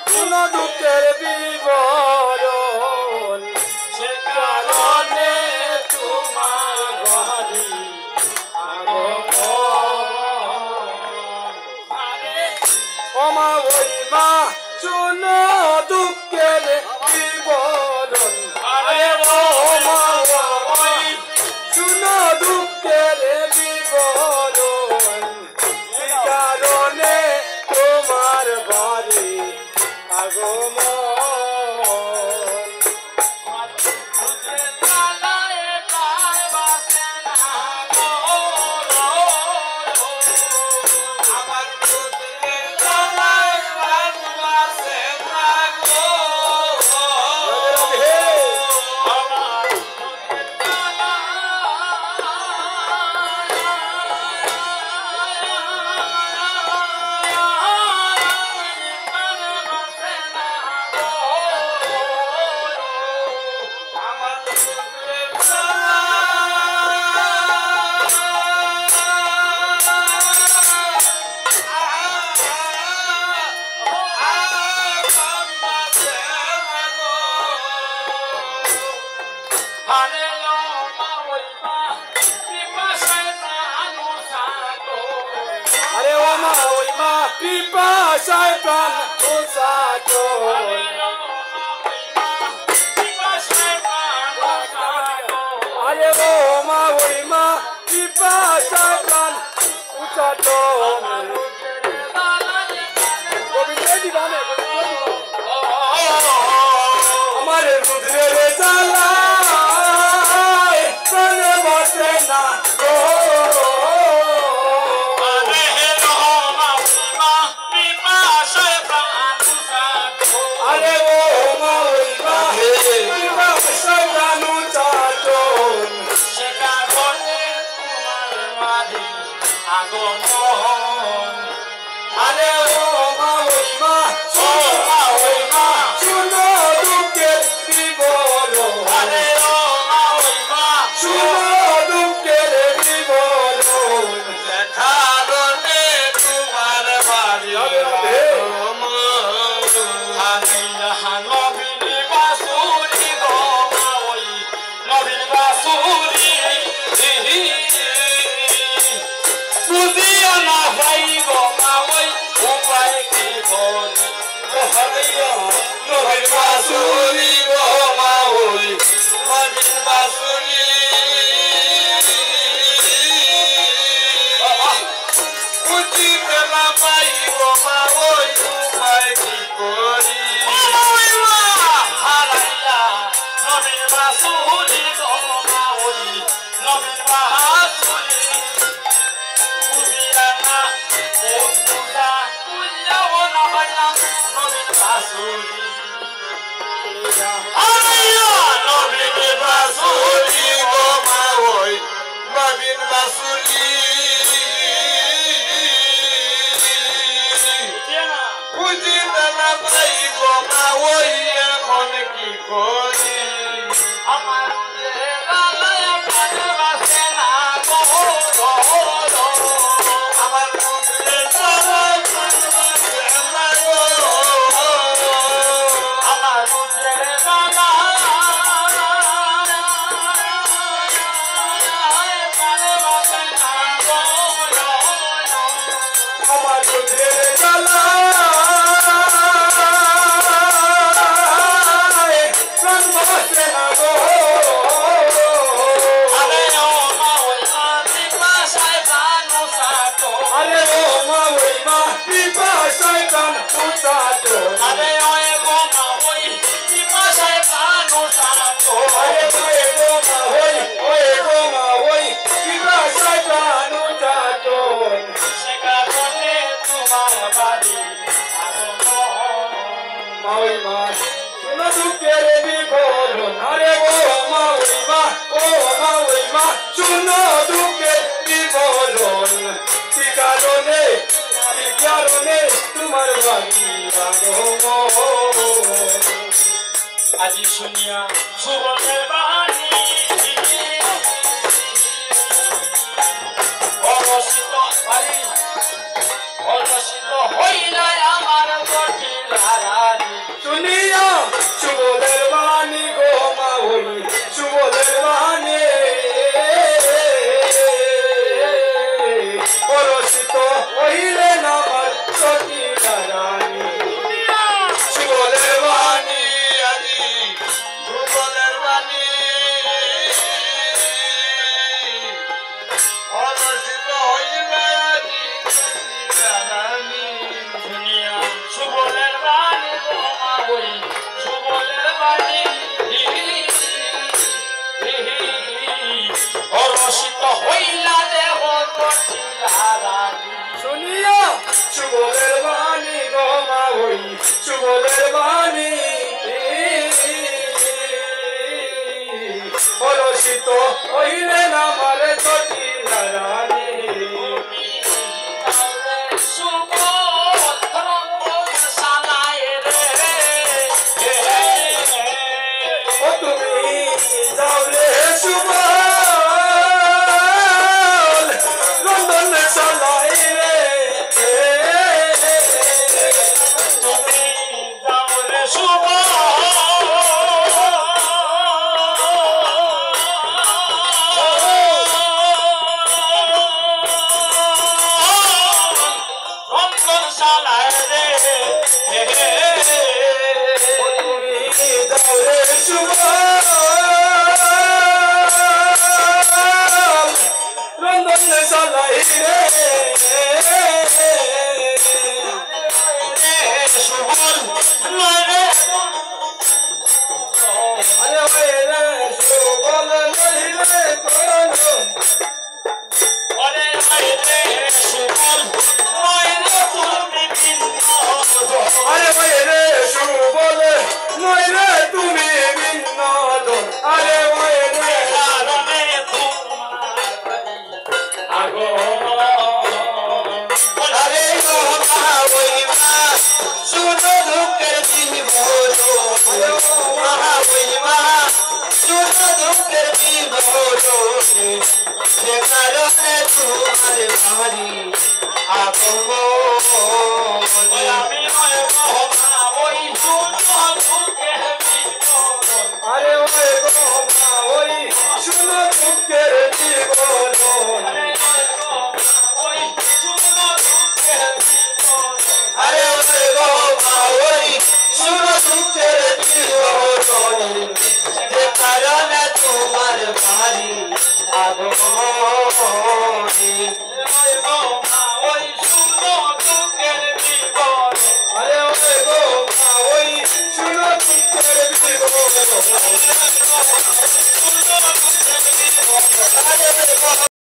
শুনো দুঃখের বিবরণ সে কারণে তোমার বাড়ি ওমা ওই মা শুনো দুঃখের বিবরণ আরে ওমা ওই শুনো দুঃখের বিবরণ সে কারণে তোমার বাড়ি আগমন Pipa shaitan usato Are Roma hoima pipa shaitan usato Amare rudre jala prane base na আজি শুনিয়া সুবনের বাণী অরসিত বাড়ি অরস শুনিয়া সুবলের বাণী গো মা ওই সুবলের বাণী পরশিত হইলেন আমার সখীরা রানী সুবলের বাণী আদি সুবলের বাণী অরসিত হইলে আদি রানী শুনিয়া সুবলের বাণী গো মা ওই সুবলের বাণী পরশিত হইলা দেহ সখীরা রানী শুনিয়া সুবলের বাণী গো মা ওই সুবলের বাণী পরশিত হইলেন আমার সখীরা রানী ও তুমি যাও রে সুবল রন্ধন চালাই রে তুমি যাও রে রন্ধন চালাই রে তুমি যাও রে সুবল রন্ধন চালাই রে সুবল নয় আরে ওই রে সুবল নয় রে কোনো ওরে ওই রে সুবল নয় রে তুমি ভিন্ন আরে ওই রে সুবল নয় রে তুমি ভিন্ন আরে ওই রে কারণে তোমার আগো আরে গো মা ওই মা শুনো দুঃখের দিন বলো মা ওই মা শুনো দুঃখের দিন বলো সে কারণে তোমার বাড়ি আগো আমি মা ওই শুনো